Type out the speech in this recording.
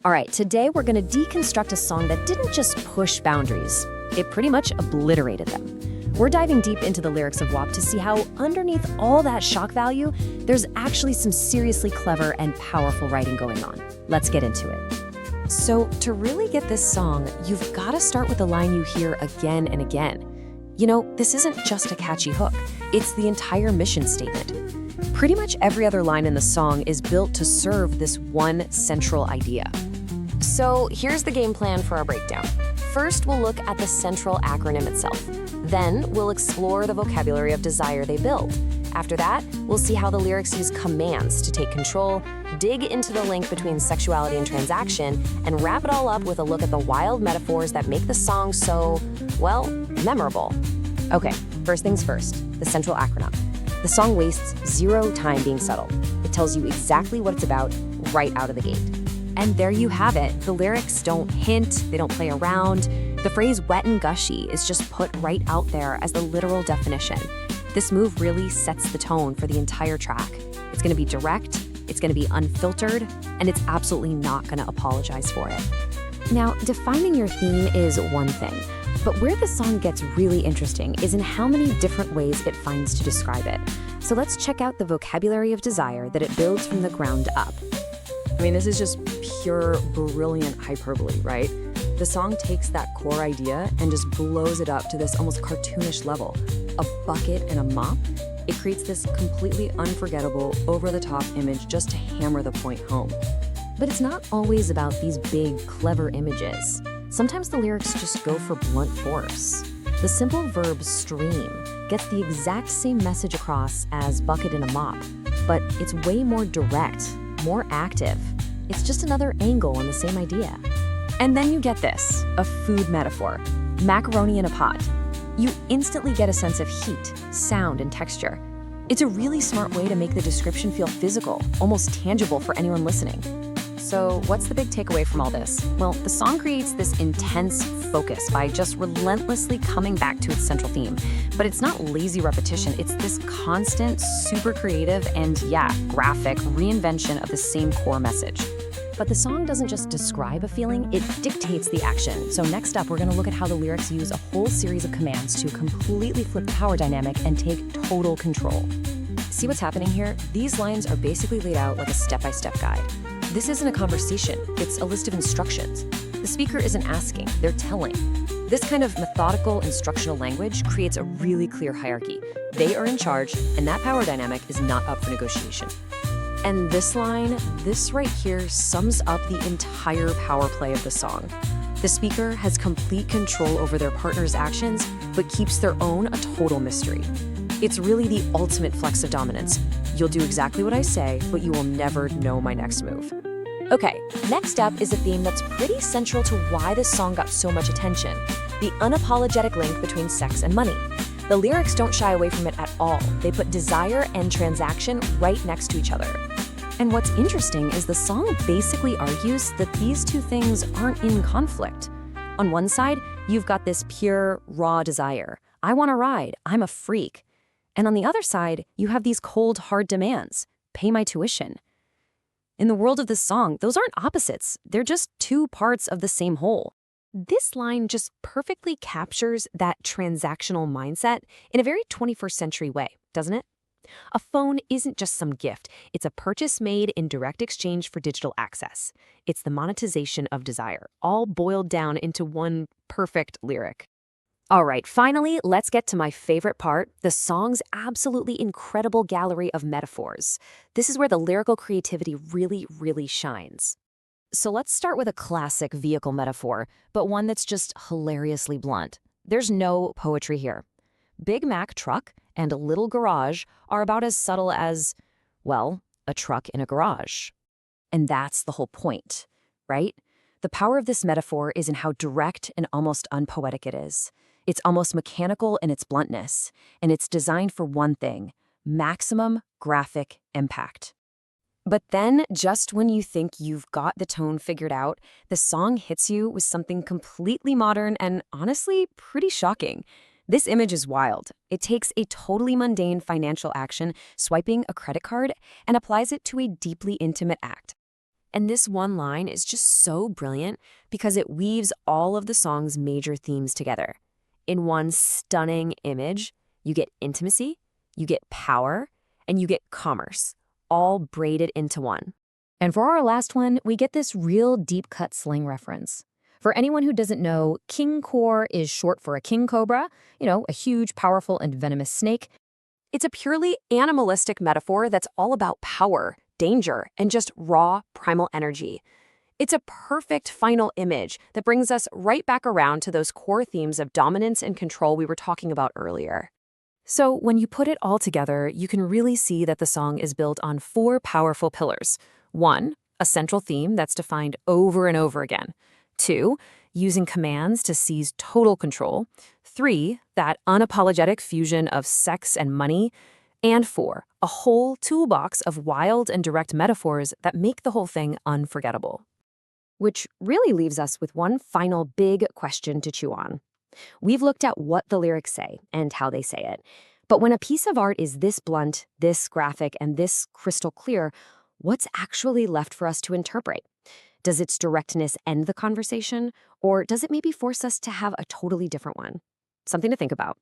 All right, today we're going to deconstruct a song that didn't just push boundaries, it pretty much obliterated them. We're diving deep into the lyrics of WAP to see how, underneath all that shock value, there's actually some seriously clever and powerful writing going on. Let's get into it. So, to really get this song, you've got to start with a line you hear again and again. You know, this isn't just a catchy hook, it's the entire mission statement. Pretty much every other line in the song is built to serve this one central idea. So here's the game plan for our breakdown. First, we'll look at the central acronym itself. Then, we'll explore the vocabulary of desire they build. After that, we'll see how the lyrics use commands to take control, dig into the link between sexuality and transaction, and wrap it all up with a look at the wild metaphors that make the song so, well, memorable. Okay, first things first, the central acronym. The song wastes zero time being subtle. It tells you exactly what it's about right out of the gate. And there you have it. The lyrics don't hint, they don't play around. The phrase wet and gushy is just put right out there as the literal definition. This move really sets the tone for the entire track. It's gonna be direct, it's gonna be unfiltered, and it's absolutely not gonna apologize for it. Now, defining your theme is one thing, but where the song gets really interesting is in how many different ways it finds to describe it. So let's check out the vocabulary of desire that it builds from the ground up. I mean, this is just pure, brilliant hyperbole, right? The song takes that core idea and just blows it up to this almost cartoonish level. A bucket and a mop. It creates this completely unforgettable, over-the-top image just to hammer the point home. But it's not always about these big, clever images. Sometimes the lyrics just go for blunt force. The simple verb stream gets the exact same message across as bucket and a mop, but it's way more direct, more active. It's just another angle on the same idea. And then you get this, a food metaphor, macaroni in a pot. You instantly get a sense of heat, sound, and texture. It's a really smart way to make the description feel physical, almost tangible for anyone listening. So what's the big takeaway from all this? Well, the song creates this intense focus by just relentlessly coming back to its central theme. But it's not lazy repetition, it's this constant, super creative, and graphic reinvention of the same core message. But the song doesn't just describe a feeling, it dictates the action. So next up, we're gonna look at how the lyrics use a whole series of commands to completely flip the power dynamic and take total control. See what's happening here? These lines are basically laid out like a step-by-step guide. This isn't a conversation, it's a list of instructions. The speaker isn't asking, they're telling. This kind of methodical instructional language creates a really clear hierarchy. They are in charge, and that power dynamic is not up for negotiation. And this line, this right here, sums up the entire power play of the song. The speaker has complete control over their partner's actions, but keeps their own a total mystery. It's really the ultimate flex of dominance. You'll do exactly what I say, but you will never know my next move. Okay, next up is a theme that's pretty central to why this song got so much attention, the unapologetic link between sex and money. The lyrics don't shy away from it at all. They put desire and transaction right next to each other. And what's interesting is the song basically argues that these two things aren't in conflict. On one side, you've got this pure, raw desire. I want to ride, I'm a freak. And on the other side, you have these cold, hard demands. Pay my tuition. In the world of this song, those aren't opposites. They're just two parts of the same whole. This line just perfectly captures that transactional mindset in a very 21st century way, doesn't it? A phone isn't just some gift. It's a purchase made in direct exchange for digital access. It's the monetization of desire, all boiled down into one perfect lyric. All right, finally, let's get to my favorite part, the song's absolutely incredible gallery of metaphors. This is where the lyrical creativity really, really shines. So let's start with a classic vehicle metaphor, but one that's just hilariously blunt. There's no poetry here. Big Mac truck and a little garage are about as subtle as, well, a truck in a garage. And that's the whole point, right? The power of this metaphor is in how direct and almost unpoetic it is. It's almost mechanical in its bluntness, and it's designed for one thing: maximum graphic impact. But then, just when you think you've got the tone figured out, the song hits you with something completely modern and honestly pretty shocking. This image is wild. It takes a totally mundane financial action, swiping a credit card, and applies it to a deeply intimate act. And this one line is just so brilliant because it weaves all of the song's major themes together. In one stunning image, you get intimacy, you get power, and you get commerce, all braided into one. And for our last one, we get this real deep-cut slang reference. For anyone who doesn't know, king core is short for a king cobra, a huge, powerful, and venomous snake. It's a purely animalistic metaphor that's all about power, danger, and just raw, primal energy. It's a perfect final image that brings us right back around to those core themes of dominance and control we were talking about earlier. So when you put it all together, you can really see that the song is built on 4 powerful pillars. 1, a central theme that's defined over and over again. 2, using commands to seize total control. 3, that unapologetic fusion of sex and money. And 4, a whole toolbox of wild and direct metaphors that make the whole thing unforgettable. Which really leaves us with one final big question to chew on. We've looked at what the lyrics say and how they say it. But when a piece of art is this blunt, this graphic, and this crystal clear, what's actually left for us to interpret? Does its directness end the conversation, or does it maybe force us to have a totally different one? Something to think about.